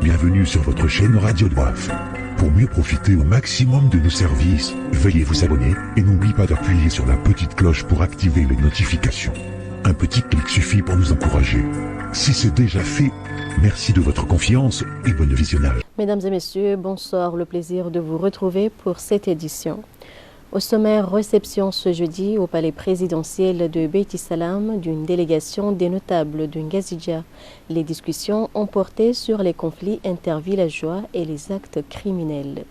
bienvenue sur votre chaîne Radio Doif. Pour mieux profiter au maximum de nos services, veuillez vous abonner et n'oubliez pas d'appuyer sur la petite cloche pour activer les notifications. Un petit clic suffit pour nous encourager. Si c'est déjà fait, merci de votre confiance et bon visionnage. Mesdames et messieurs, bonsoir, le plaisir de vous retrouver pour cette édition. Au sommaire, réception ce jeudi au palais présidentiel de Beiti Salam d'une délégation des notables de Ngazidja. Les discussions ont porté sur les conflits intervillageois et les actes criminels.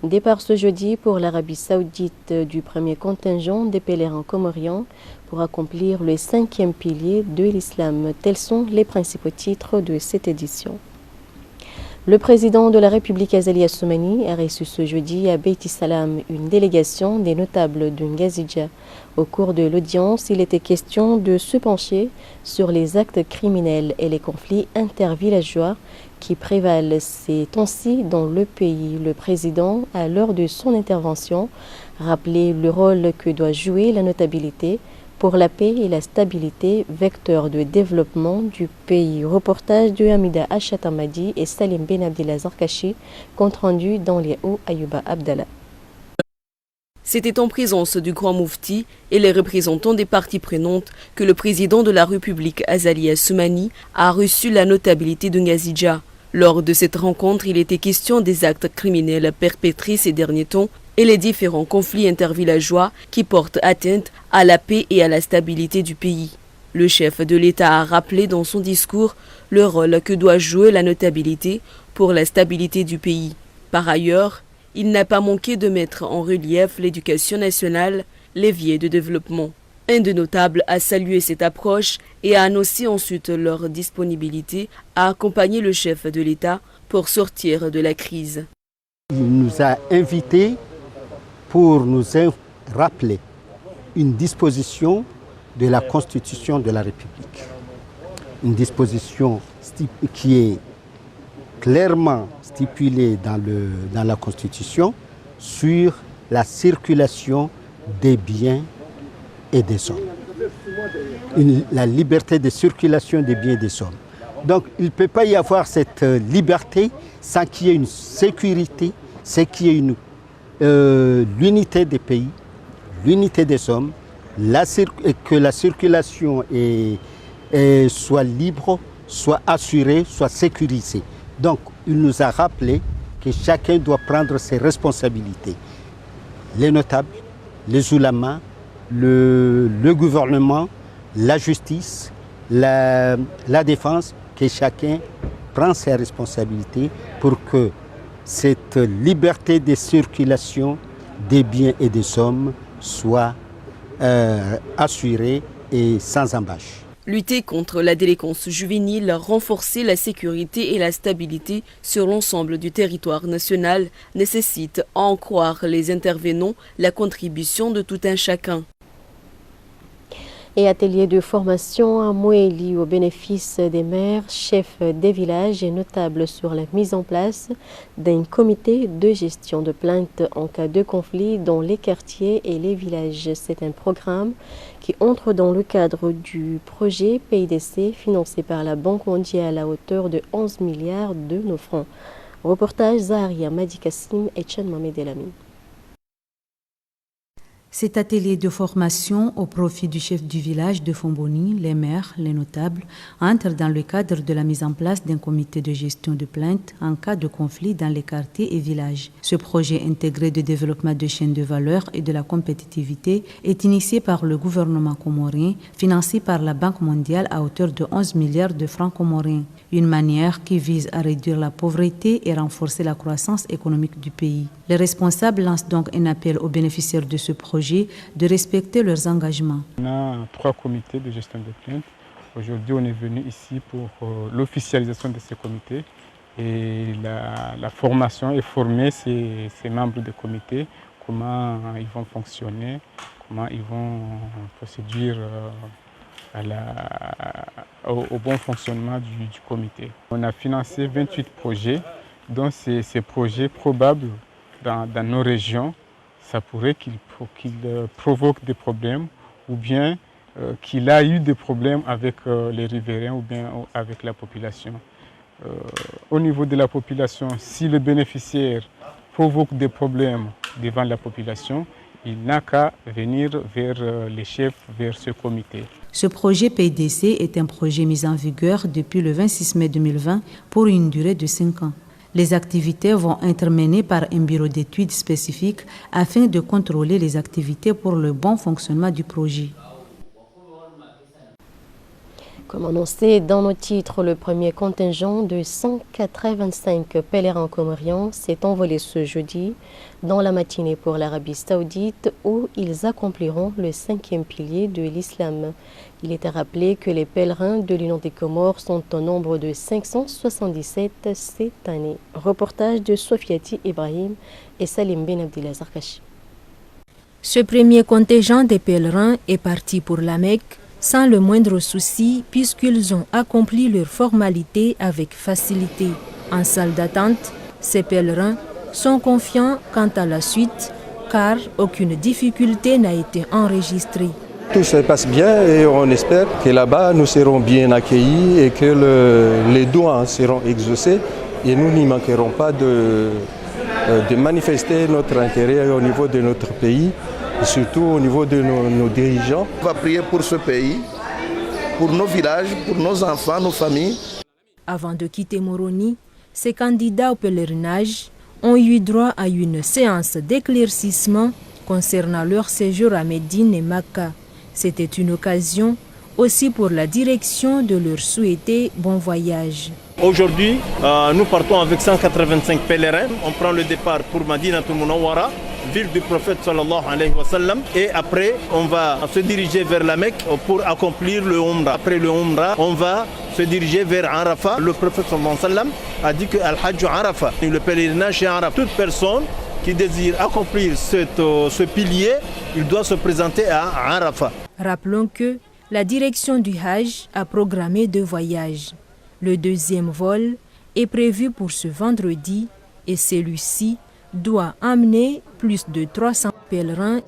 Départ ce jeudi pour l'Arabie Saoudite du premier contingent des pèlerins comoriens pour accomplir le 5e pilier de l'islam. Tels sont les principaux titres de cette édition. Le président de la République Azali Assoumani a reçu ce jeudi à Beiti Salam une délégation des notables de Ngazidja. Au cours de l'audience, il était question de se pencher sur les actes criminels et les conflits intervillageois qui prévalent ces temps-ci dans le pays. Le président a, lors de son intervention, rappelé le rôle que doit jouer la notabilité pour la paix et la stabilité, vecteur de développement du pays. Reportage de Hamida Achatamadi et Salim Ben Abdillah Zarkachi, compte rendu dans les hauts Ayuba Abdallah. C'était en présence du grand moufti et les représentants des parties prenantes que le président de la République Azali Assoumani a reçu la notabilité de Ngazidja. Lors de cette rencontre, il était question des actes criminels perpétrés ces derniers temps et les différents conflits intervillageois qui portent atteinte à la paix et à la stabilité du pays. Le chef de l'État a rappelé dans son discours le rôle que doit jouer la notabilité pour la stabilité du pays. Par ailleurs, il n'a pas manqué de mettre en relief l'éducation nationale, levier de développement. Un des notables a salué cette approche et a annoncé ensuite leur disponibilité à accompagner le chef de l'État pour sortir de la crise. Il nous a invités pour nous rappeler une disposition de la Constitution de la République. Une disposition qui est clairement stipulée dans la Constitution sur la circulation des biens et des hommes. La liberté de circulation des biens et des hommes. Donc il ne peut pas y avoir cette liberté sans qu'il y ait une sécurité, sans qu'il y ait l'unité des pays, l'unité des hommes, et que la circulation soit libre, soit assurée, soit sécurisée. Donc il nous a rappelé que chacun doit prendre ses responsabilités. Les notables, les oulémas, le gouvernement, la justice, la défense, que chacun prend ses responsabilités pour que cette liberté de circulation des biens et des hommes soit assurée et sans embâche. Lutter contre la délinquance juvénile, renforcer la sécurité et la stabilité sur l'ensemble du territoire national nécessite, à en croire les intervenants, la contribution de tout un chacun. Et atelier de formation à Moéli au bénéfice des maires, chefs des villages et notables sur la mise en place d'un comité de gestion de plaintes en cas de conflit dans les quartiers et les villages. C'est un programme qui entre dans le cadre du projet PIDC financé par la Banque mondiale à hauteur de 11 milliards de nos francs. Reportage Zaharia Madikassim et Tchan Mohamed Elami. Cet atelier de formation au profit du chef du village de Fomboni, les maires, les notables, entre dans le cadre de la mise en place d'un comité de gestion de plaintes en cas de conflit dans les quartiers et villages. Ce projet intégré de développement de chaînes de valeur et de la compétitivité est initié par le gouvernement comorien, financé par la Banque mondiale à hauteur de 11 milliards de francs comoriens. Une manière qui vise à réduire la pauvreté et renforcer la croissance économique du pays. Les responsables lancent donc un appel aux bénéficiaires de ce projet de respecter leurs engagements. On a 3 comités de gestion de plaintes. Aujourd'hui, on est venu ici pour l'officialisation de ces comités et la formation et former ces membres de comité, comment ils vont fonctionner, comment ils vont procéder au bon fonctionnement du comité. On a financé 28 projets, dont ces projets probables dans nos régions, ça pourrait qu'il provoque des problèmes ou bien qu'il a eu des problèmes avec les riverains ou bien avec la population. au niveau de la population, si le bénéficiaire provoque des problèmes devant la population, il n'a qu'à venir vers les chefs, vers ce comité. Ce projet PDC est un projet mis en vigueur depuis le 26 mai 2020 pour une durée de 5 ans. Les activités vont être menées par un bureau d'études spécifique afin de contrôler les activités pour le bon fonctionnement du projet. Comme annoncé dans nos titres, le premier contingent de 185 pèlerins comoriens s'est envolé ce jeudi dans la matinée pour l'Arabie Saoudite où ils accompliront le 5e pilier de l'islam. Il était rappelé que les pèlerins de l'Union des Comores sont au nombre de 577 cette année. Reportage de Sofiati Ibrahim et Salim Ben Abdelaziz Kachi. Ce premier contingent des pèlerins est parti pour la Mecque sans le moindre souci puisqu'ils ont accompli leurs formalités avec facilité. En salle d'attente, ces pèlerins sont confiants quant à la suite car aucune difficulté n'a été enregistrée. Tout se passe bien et on espère que là-bas nous serons bien accueillis et que les doigts seront exaucés et nous n'y manquerons pas de manifester notre intérêt au niveau de notre pays. Et surtout au niveau de nos dirigeants. On va prier pour ce pays, pour nos villages, pour nos enfants, nos familles. Avant de quitter Moroni, ces candidats au pèlerinage ont eu droit à une séance d'éclaircissement concernant leur séjour à Médine et Makka. C'était une occasion aussi pour la direction de leur souhaiter bon voyage. Aujourd'hui, nous partons avec 185 pèlerins. On prend le départ pour Madinatul Munawwara, ville du prophète sallallahu alayhi wa sallam. Et après, on va se diriger vers la Mecque pour accomplir le Umrah. Après le Umrah, on va se diriger vers Arafat. Le prophète sallallahu alayhi wa sallam a dit que Al-Hajj Arafat, le pèlerinage chez Arafat. Toute personne qui désire accomplir ce pilier, il doit se présenter à Arafat. Rappelons que la direction du Hajj a programmé 2 voyages. Le 2e vol est prévu pour ce vendredi et celui-ci doit amener plus de 300 pèlerins.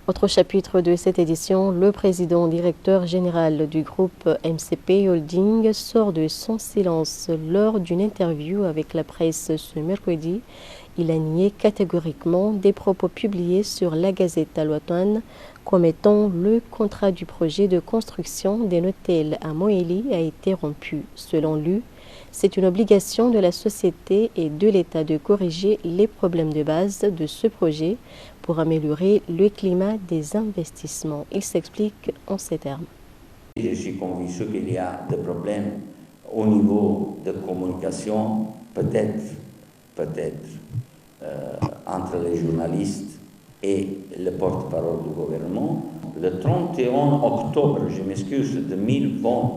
Autre chapitre de cette édition, le président directeur général du groupe MCP Holding sort de son silence lors d'une interview avec la presse ce mercredi. Il a nié catégoriquement des propos publiés sur la Gazette Al-Watan comme étant le contrat du projet de construction d'un hôtel à Moélie a été rompu. Selon lui, c'est une obligation de la société et de l'État de corriger les problèmes de base de ce projet pour améliorer le climat des investissements. Il s'explique en ces termes. Je suis convaincu qu'il y a des problèmes au niveau de communication, peut-être entre les journalistes et le porte-parole du gouvernement. Le 31 octobre, je m'excuse, 2020,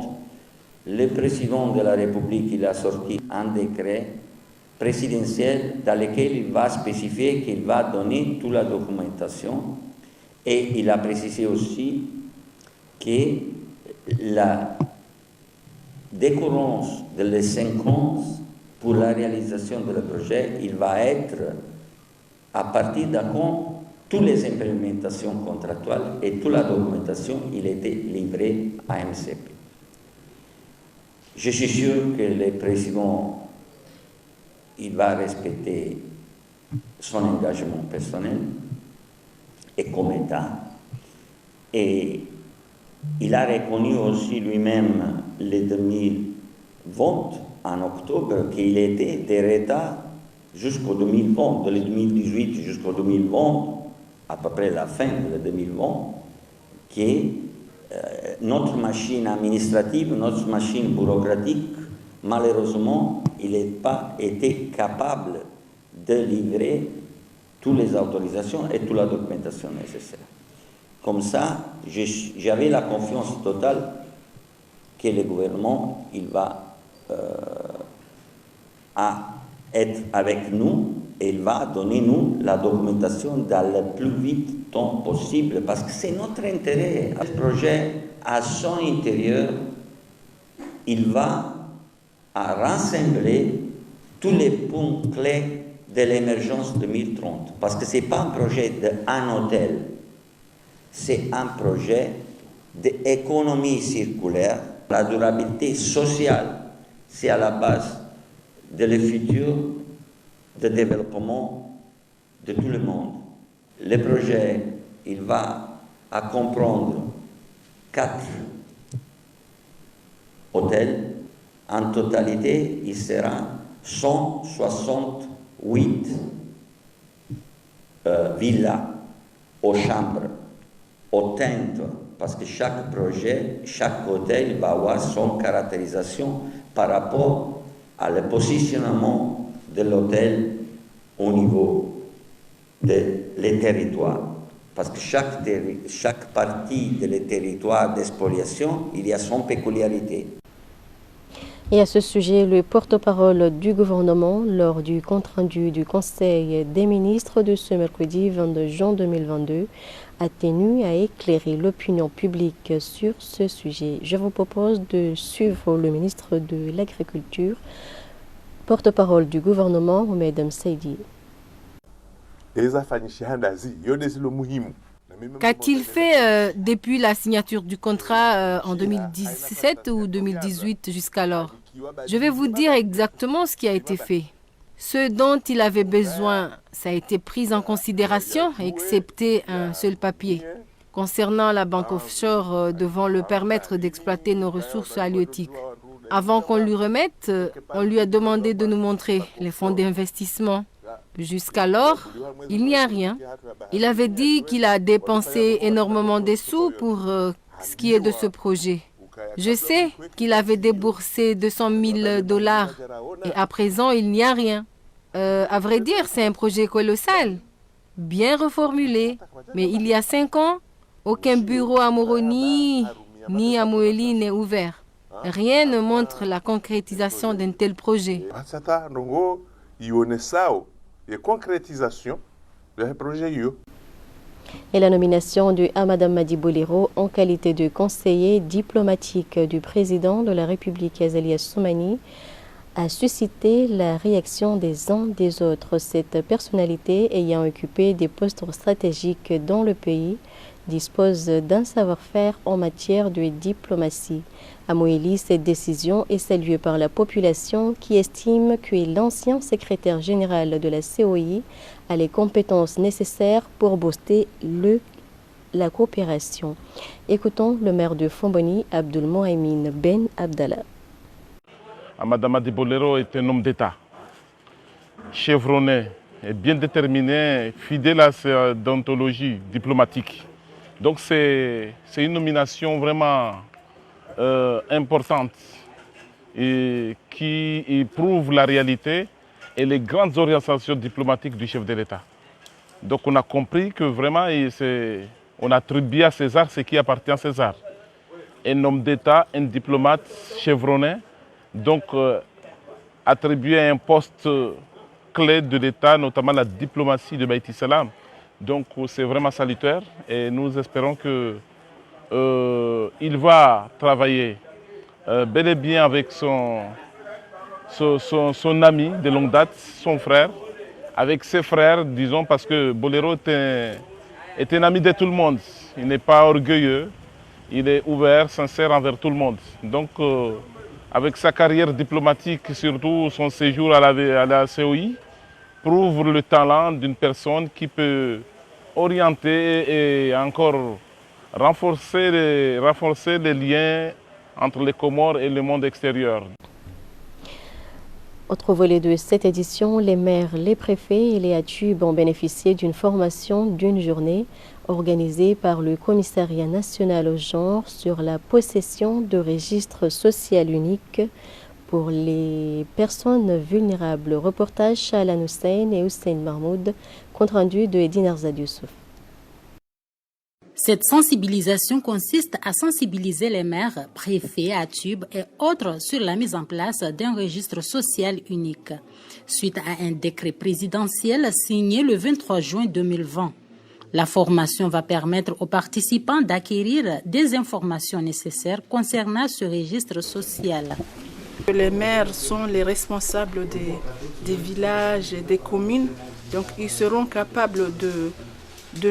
le président de la République il a sorti un décret présidentiel dans lequel il va spécifier qu'il va donner toute la documentation et il a précisé aussi que la décurrence de les 5 ans pour la réalisation de le projet, il va être à partir de quand toutes les implémentations contractuelles et toute la documentation il était livrée à MCP. Je suis sûr que le président il va respecter son engagement personnel et comme État. Et il a reconnu aussi lui-même le 2020, en octobre, qu'il était des retards jusqu'au 2020, de 2018 jusqu'au 2020, à peu près la fin de 2020, que notre machine administrative, notre machine bureaucratique, malheureusement, il n'a pas été capable de livrer toutes les autorisations et toute la documentation nécessaire. Comme ça, j'avais la confiance totale que le gouvernement il va être avec nous et il va donner nous la documentation dans le plus vite temps possible parce que c'est notre intérêt. Ce projet, à son intérieur, il va rassembler tous les points clés de l'émergence 2030 parce que ce n'est pas un projet d'un hôtel, c'est un projet d'économie circulaire. La durabilité sociale, c'est à la base de le futur de développement de tout le monde. Le projet, il va à comprendre 4 hôtels. En totalité, il sera 168 villas aux chambres, aux tentes, parce que chaque projet, chaque hôtel va avoir son caractérisation par rapport à le positionnement de l'hôtel au niveau des territoires. Parce que chaque partie des territoires d'expoliation, il y a son peculiarité. Et à ce sujet, le porte-parole du gouvernement, lors du compte-rendu du Conseil des ministres de ce mercredi 22 juin 2022, a tenu à éclairer l'opinion publique sur ce sujet. Je vous propose de suivre le ministre de l'Agriculture, porte-parole du gouvernement, Mohamed Saidi. Qu'a-t-il fait depuis la signature du contrat en 2017 ou 2018 jusqu'alors? Je vais vous dire exactement ce qui a été fait. Ce dont il avait besoin, ça a été pris en considération, excepté un seul papier. Concernant la banque offshore, devant le permettre d'exploiter nos ressources halieutiques. Avant qu'on lui remette, on lui a demandé de nous montrer les fonds d'investissement. Jusqu'alors, il n'y a rien. Il avait dit qu'il a dépensé énormément de sous pour ce qui est de ce projet. Je sais qu'il avait déboursé $200 000 et à présent, il n'y a rien. À vrai dire, c'est un projet colossal, bien reformulé. Mais il y a 5 ans, aucun bureau à Moroni ni à Moélie n'est ouvert. Rien ne montre la concrétisation d'un tel projet. Et la nomination de Amadou Madi Bolero en qualité de conseiller diplomatique du président de la République Azali Assoumani a suscité la réaction des uns des autres. Cette personnalité ayant occupé des postes stratégiques dans le pays dispose d'un savoir-faire en matière de diplomatie. À Moélie, cette décision est saluée par la population qui estime que l'ancien secrétaire général de la COI a les compétences nécessaires pour booster la coopération. Écoutons le maire de Fomboni, Abdul Mohamed Ben Abdallah. Amadou Madi Bolero est un homme d'État, chevronné et bien déterminé, fidèle à sa déontologie diplomatique. Donc c'est une nomination vraiment importante et qui prouve la réalité et les grandes orientations diplomatiques du chef de l'État. Donc on a compris que vraiment on attribue à César ce qui appartient à César. Un homme d'État, un diplomate chevronné, donc attribué à un poste clé de l'État, notamment la diplomatie de Baïti Salam. Donc c'est vraiment salutaire et nous espérons qu'il va travailler bel et bien avec son ami de longue date, son frère, avec ses frères, disons, parce que Bolero est un ami de tout le monde. Il n'est pas orgueilleux, il est ouvert, sincère envers tout le monde. Donc avec sa carrière diplomatique, surtout son séjour à la COI, prouve le talent d'une personne qui peut orienter et encore renforcer les liens entre les Comores et le monde extérieur. Autre volet de cette édition, les maires, les préfets et les ATUB ont bénéficié d'une formation d'une journée organisée par le Commissariat national au genre sur la possession de registres social uniques pour les personnes vulnérables. Reportage Shalan Hussein et Hussein Mahmoud, compte rendu de Edine Arzad Youssouf. Cette sensibilisation consiste à sensibiliser les maires, préfets, ATUB et autres sur la mise en place d'un registre social unique, suite à un décret présidentiel signé le 23 juin 2020. La formation va permettre aux participants d'acquérir des informations nécessaires concernant ce registre social. Les maires sont les responsables des villages et des communes, donc ils seront capables de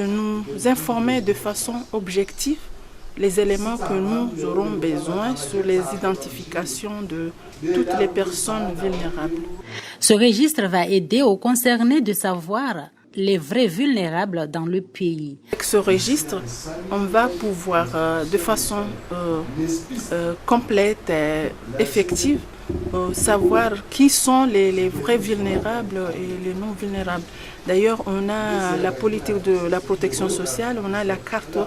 nous informer de façon objective les éléments que nous aurons besoin sur les identifications de toutes les personnes vulnérables. Ce registre va aider aux concernés de savoir les vrais vulnérables dans le pays. Avec ce registre, on va pouvoir de façon complète et effective savoir qui sont les vrais vulnérables et les non vulnérables. D'ailleurs, on a la politique de la protection sociale, on a la carte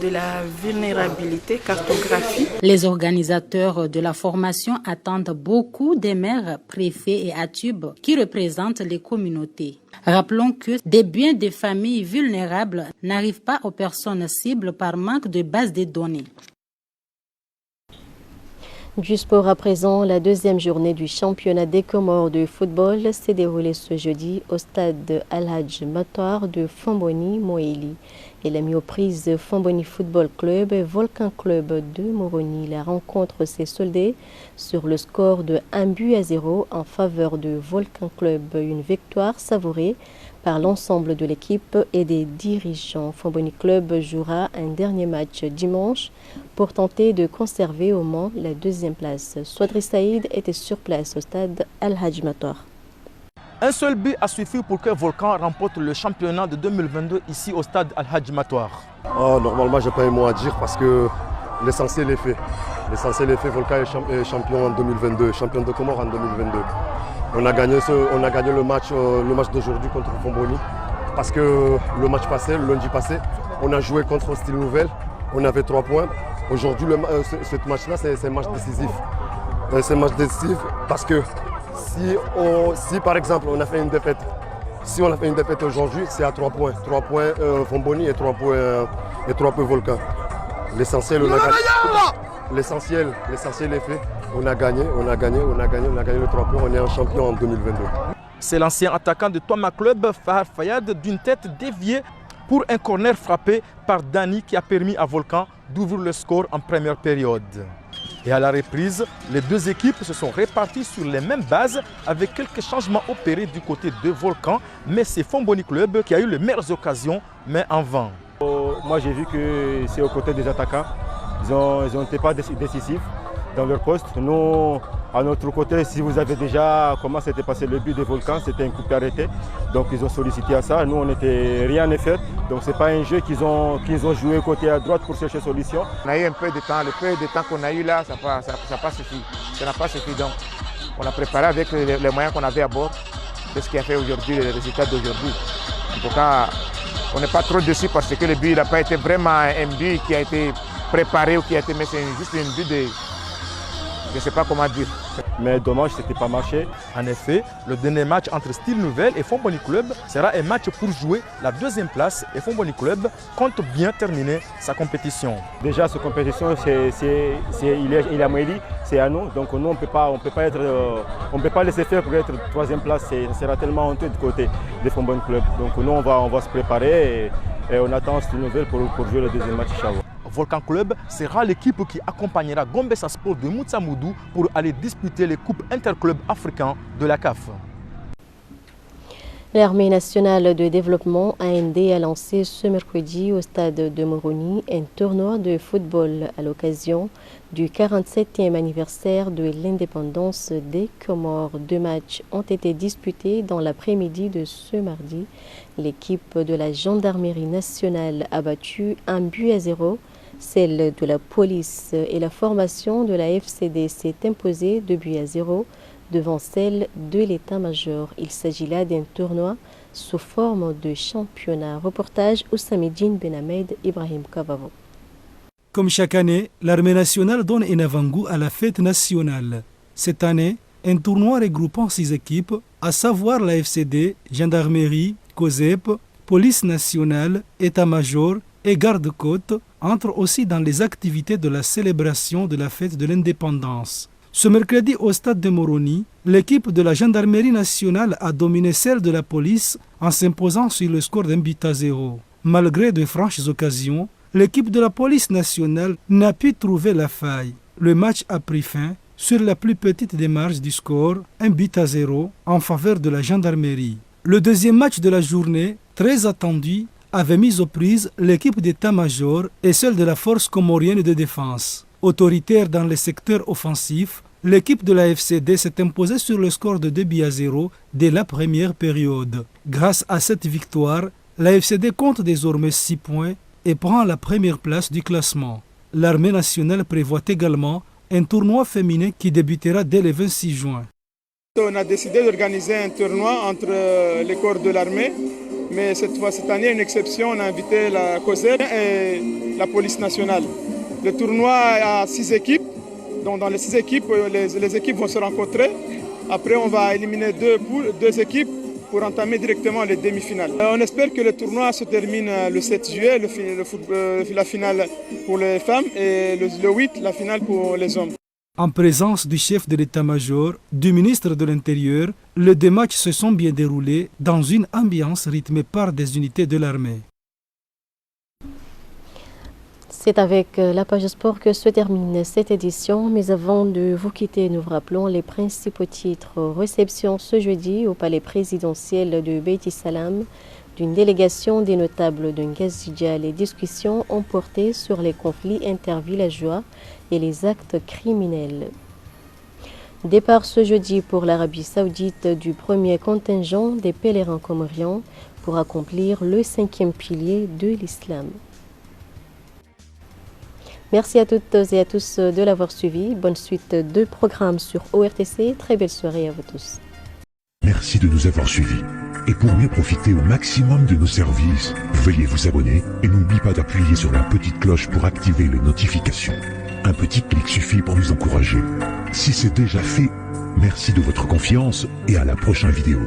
de la vulnérabilité, cartographie. Les organisateurs de la formation attendent beaucoup des maires, préfets et ATUB qui représentent les communautés. Rappelons que des biens des familles vulnérables n'arrivent pas aux personnes cibles par manque de base de données. Du sport à présent, la deuxième journée du championnat des Comores de football s'est déroulée ce jeudi au stade Al-Hadj Matar de Famboni, Moéli. Il a mis aux prises Famboni Football Club et Volcan Club de Moroni. La rencontre s'est soldée sur le score de 1-0 en faveur de Volcan Club. Une victoire savourée par l'ensemble de l'équipe et des dirigeants. Famboni Club jouera un dernier match dimanche pour tenter de conserver au moins la deuxième place. Swadri Saïd était sur place au stade Al-Hadj Matar. Un seul but a suffi pour que Volcan remporte le championnat de 2022 ici au stade Al-Hadj Matar. Normalement, je n'ai pas un mot à dire parce que l'essentiel est fait. L'essentiel est fait. Volcan est champion en 2022, champion de Comores en 2022. On a gagné le match d'aujourd'hui contre Famboni parce que le match passé, le lundi passé, on a joué contre Style Nouvelle, on avait 3 points. Aujourd'hui, ce match-là, c'est un match décisif. C'est un match décisif parce que si par exemple on a fait une défaite, aujourd'hui, c'est à 3 points. 3 points Famboni et 3 points Volcan. L'essentiel, l'essentiel est fait. On a gagné le 3 points, on est un champion en 2022. C'est l'ancien attaquant de Touma Club, Fahar Fayad, d'une tête déviée pour un corner frappé par Dani qui a permis à Volcan d'ouvrir le score en première période. Et à la reprise, les deux équipes se sont réparties sur les mêmes bases avec quelques changements opérés du côté de Volcan, mais c'est Famboni Club qui a eu les meilleures occasions, mais en vain. Moi j'ai vu que c'est aux côtés des attaquants, ils n'étaient pas décisifs dans leur poste. Nous, à notre côté, si vous avez déjà comment s'était passé le but de Volcan, c'était un coup arrêté. Donc ils ont sollicité à ça. Nous, on n'était rien à faire. Donc ce n'est pas un jeu qu'ils ont joué côté à droite pour chercher solution. On a eu un peu de temps. Le peu de temps qu'on a eu là, ça n'a pas suffi. Ça n'a pas suffi. Donc on a préparé avec les moyens qu'on avait à bord. C'est ce qui a fait aujourd'hui le résultat d'aujourd'hui. En tout cas, on n'est pas trop dessus parce que le but n'a pas été vraiment un but qui a été préparé ou qui a été... Mais c'est juste un but de... Je ne sais pas comment dire. Mais dommage, ce n'était pas marché. En effet, le dernier match entre Style Nouvelle et Famboni Club sera un match pour jouer la deuxième place et Famboni Club compte bien terminer sa compétition. Déjà, cette compétition, il est à Moéli, c'est à nous. Donc nous, on ne peut pas laisser faire pour être troisième place. Ça sera tellement honteux du côté des Famboni Club. Donc nous, on va se préparer et on attend Style Nouvelle pour jouer le deuxième match. Volcan Club sera l'équipe qui accompagnera Gombessa Sport de Moutsamoudou pour aller disputer les coupes interclubs africains de la CAF. L'Armée nationale de développement AND a lancé ce mercredi au stade de Moroni un tournoi de football à l'occasion du 47e anniversaire de l'indépendance des Comores. 2 matchs ont été disputés dans l'après-midi de ce mardi. L'équipe de la gendarmerie nationale a battu 1-0. Celle de la police et la formation de la FCD s'est imposée 2-0 devant celle de l'état-major. Il s'agit là d'un tournoi sous forme de championnat. Reportage Ousamedine Benhamed, Ibrahim Kavavo. Comme chaque année, l'armée nationale donne un avant-goût à la fête nationale. Cette année, un tournoi regroupant 6 équipes, à savoir la FCD, gendarmerie, COSEP, police nationale, état-major et garde-côte, entre aussi dans les activités de la célébration de la fête de l'indépendance. Ce mercredi au stade de Moroni, l'équipe de la gendarmerie nationale a dominé celle de la police en s'imposant sur le score d'1-0. Malgré de franches occasions, l'équipe de la police nationale n'a pu trouver la faille. Le match a pris fin sur la plus petite des marges du score, 1-0 en faveur de la gendarmerie. Le deuxième match de la journée, très attendu, avait mis aux prises l'équipe d'état-major et celle de la force comorienne de défense. Autoritaire dans les secteurs offensifs, l'équipe de la FCD s'est imposée sur le score de 2-0 dès la première période. Grâce à cette victoire, la FCD compte désormais 6 points et prend la première place du classement. L'armée nationale prévoit également un tournoi féminin qui débutera dès le 26 juin. On a décidé d'organiser un tournoi entre les corps de l'armée, mais cette année, une exception, on a invité la COSEP et la police nationale. Le tournoi a 6 équipes, donc dans les 6 équipes, les équipes vont se rencontrer. Après, on va éliminer 2 équipes pour entamer directement les demi-finales. On espère que le tournoi se termine le 7 juillet, la finale pour les femmes, et le 8, la finale pour les hommes. En présence du chef de l'état-major, du ministre de l'Intérieur, les 2 matchs se sont bien déroulés dans une ambiance rythmée par des unités de l'armée. C'est avec la page sport que se termine cette édition, mais avant de vous quitter, nous vous rappelons les principaux titres. Réception ce jeudi au palais présidentiel de Beiti Salam d'une délégation des notables de Ngazidja. Les discussions ont porté sur les conflits intervillageois et les actes criminels. Départ ce jeudi pour l'Arabie Saoudite du premier contingent des pèlerins comoriens pour accomplir le 5e pilier de l'islam. Merci à toutes et à tous de l'avoir suivi. Bonne suite de programmes sur ORTC. Très belle soirée à vous tous. Merci de nous avoir suivis. Et pour mieux profiter au maximum de nos services, veuillez vous abonner et n'oubliez pas d'appuyer sur la petite cloche pour activer les notifications. Un petit clic suffit pour nous encourager. Si c'est déjà fait, merci de votre confiance et à la prochaine vidéo.